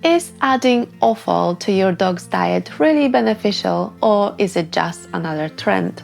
Is adding offal to your dog's diet really beneficial, or is it just another trend?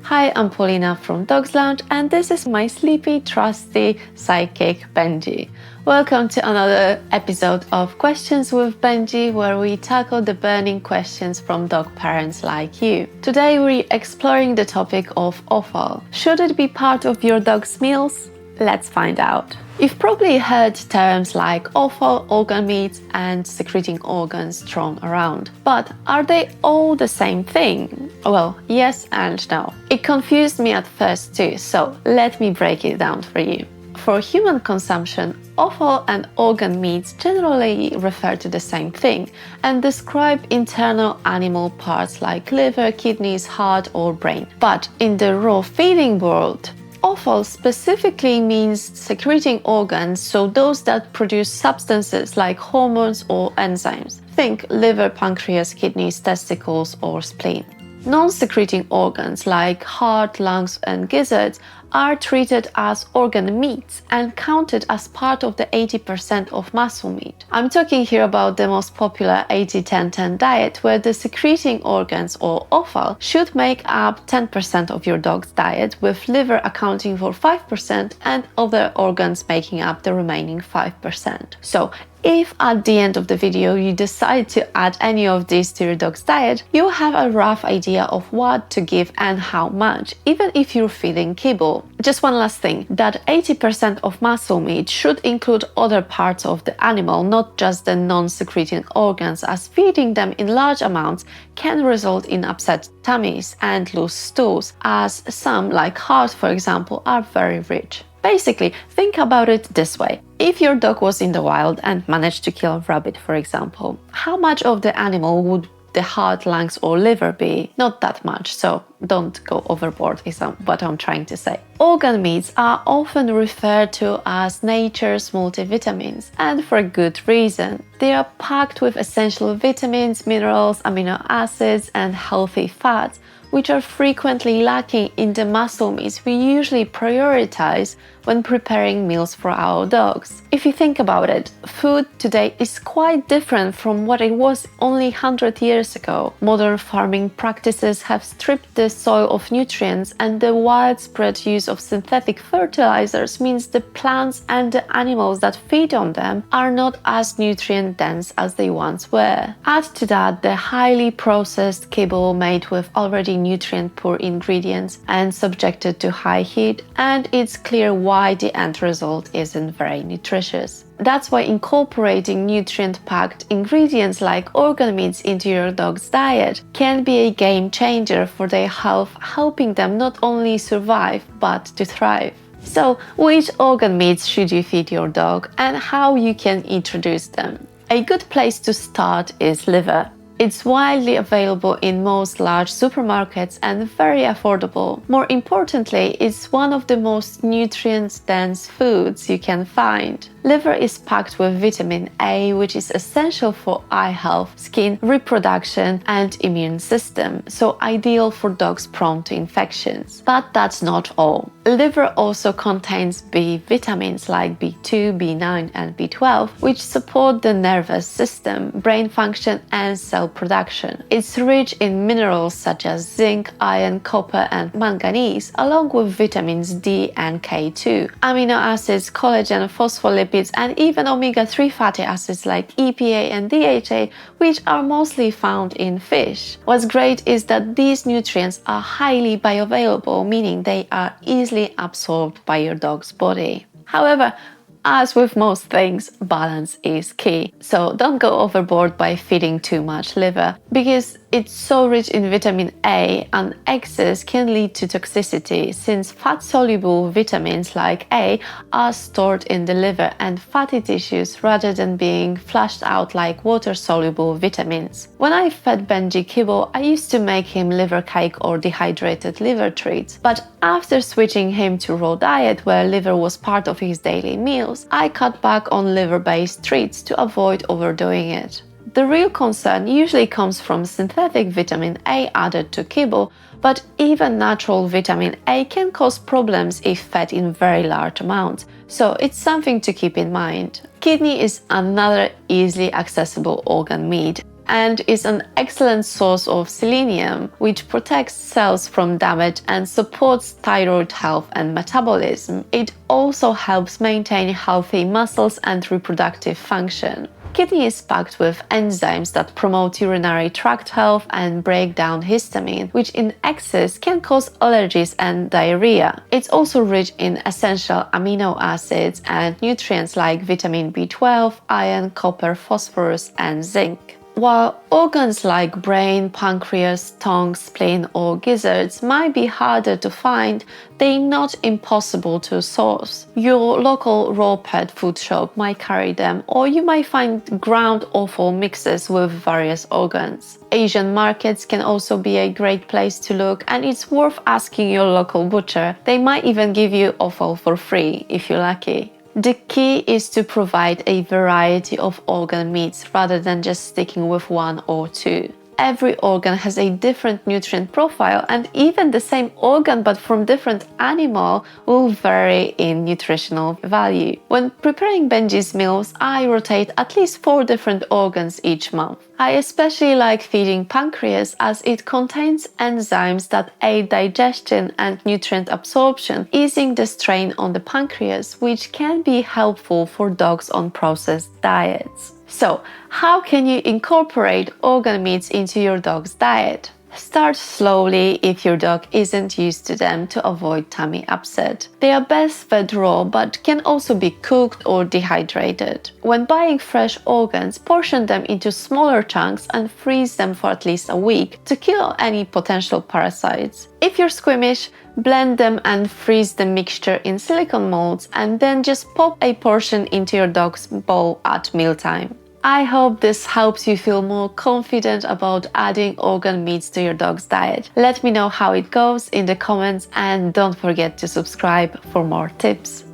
Hi, I'm Paulina from Dogs Lounge, and this is my sleepy, trusty sidekick Benji. Welcome to another episode of Questions with Benji, where we tackle the burning questions from dog parents like you. Today we're exploring the topic of offal. Should it be part of your dog's meals? Let's find out. You've probably heard terms like offal, organ meats, and secreting organs thrown around. But are they all the same thing? Well, yes and no. It confused me at first too, so let me break it down for you. For human consumption, offal and organ meats generally refer to the same thing and describe internal animal parts like liver, kidneys, heart, or brain. But in the raw feeding world, offal specifically means secreting organs, so those that produce substances like hormones or enzymes. Think liver, pancreas, kidneys, testicles, or spleen. Non-secreting organs like heart, lungs, and gizzards are treated as organ meats and counted as part of the 80% of muscle meat. I'm talking here about the most popular 80-10-10 diet, where the secreting organs, or offal, should make up 10% of your dog's diet, with liver accounting for 5% and other organs making up the remaining 5%. So if at the end of the video you decide to add any of these to your dog's diet, you'll have a rough idea of what to give and how much, even if you're feeding kibble. Just one last thing, that 80% of muscle meat should include other parts of the animal, not just the non-secreting organs, as feeding them in large amounts can result in upset tummies and loose stools, as some, like heart for example, are very rich. Basically, think about it this way. If your dog was in the wild and managed to kill a rabbit, for example, how much of the animal would the heart, lungs, or liver be? Not that much, so don't go overboard is what I'm trying to say. Organ meats are often referred to as nature's multivitamins, and for a good reason. They are packed with essential vitamins, minerals, amino acids, and healthy fats, which are frequently lacking in the muscle meats we usually prioritize when preparing meals for our dogs. If you think about it, food today is quite different from what it was only 100 years ago. Modern farming practices have stripped the soil of nutrients, and the widespread use of synthetic fertilizers means the plants and the animals that feed on them are not as nutrient dense as they once were. Add to that the highly processed kibble made with already nutrient-poor ingredients and subjected to high heat, and it's clear why the end result isn't very nutritious. That's why incorporating nutrient-packed ingredients like organ meats into your dog's diet can be a game changer for their health, helping them not only survive but to thrive. So, which organ meats should you feed your dog and how you can introduce them? A good place to start is liver. It's widely available in most large supermarkets and very affordable. More importantly, it's one of the most nutrient-dense foods you can find. Liver is packed with vitamin A, which is essential for eye health, skin, reproduction, and immune system, so ideal for dogs prone to infections. But that's not all. Liver also contains B vitamins like B2, B9, and B12, which support the nervous system, brain function, and cell production. It's rich in minerals such as zinc, iron, copper, and manganese, along with vitamins D and K2, amino acids, collagen, phospholipids, and even omega-3 fatty acids like EPA and DHA, which are mostly found in fish. What's great is that these nutrients are highly bioavailable, meaning they are easily absorbed by your dog's body. However, as with most things, balance is key. So don't go overboard by feeding too much liver, because it's so rich in vitamin A, and excess can lead to toxicity, since fat-soluble vitamins like A are stored in the liver and fatty tissues rather than being flushed out like water-soluble vitamins. When I fed Benji kibble, I used to make him liver cake or dehydrated liver treats, but after switching him to raw diet where liver was part of his daily meals, I cut back on liver-based treats to avoid overdoing it. The real concern usually comes from synthetic vitamin A added to kibble, but even natural vitamin A can cause problems if fed in very large amounts, so it's something to keep in mind. Kidney is another easily accessible organ meat and is an excellent source of selenium, which protects cells from damage and supports thyroid health and metabolism. It also helps maintain healthy muscles and reproductive function. Kidney is packed with enzymes that promote urinary tract health and break down histamine, which in excess can cause allergies and diarrhea. It's also rich in essential amino acids and nutrients like vitamin B12, iron, copper, phosphorus, and zinc. While organs like brain, pancreas, tongue, spleen, or gizzards might be harder to find, they're not impossible to source. Your local raw pet food shop might carry them, or you might find ground offal mixes with various organs. Asian markets can also be a great place to look, and it's worth asking your local butcher. They might even give you offal for free if you're lucky. The key is to provide a variety of organ meats rather than just sticking with one or two. Every organ has a different nutrient profile, and even the same organ but from different animal will vary in nutritional value. When preparing Benji's meals, I rotate at least 4 different organs each month. I especially like feeding pancreas as it contains enzymes that aid digestion and nutrient absorption, easing the strain on the pancreas, which can be helpful for dogs on processed diets. So, how can you incorporate organ meats into your dog's diet? Start slowly if your dog isn't used to them to avoid tummy upset. They are best fed raw but can also be cooked or dehydrated. When buying fresh organs, portion them into smaller chunks and freeze them for at least a week to kill any potential parasites. If you're squeamish, blend them and freeze the mixture in silicone molds and then just pop a portion into your dog's bowl at mealtime. I hope this helps you feel more confident about adding organ meats to your dog's diet. Let me know how it goes in the comments and don't forget to subscribe for more tips.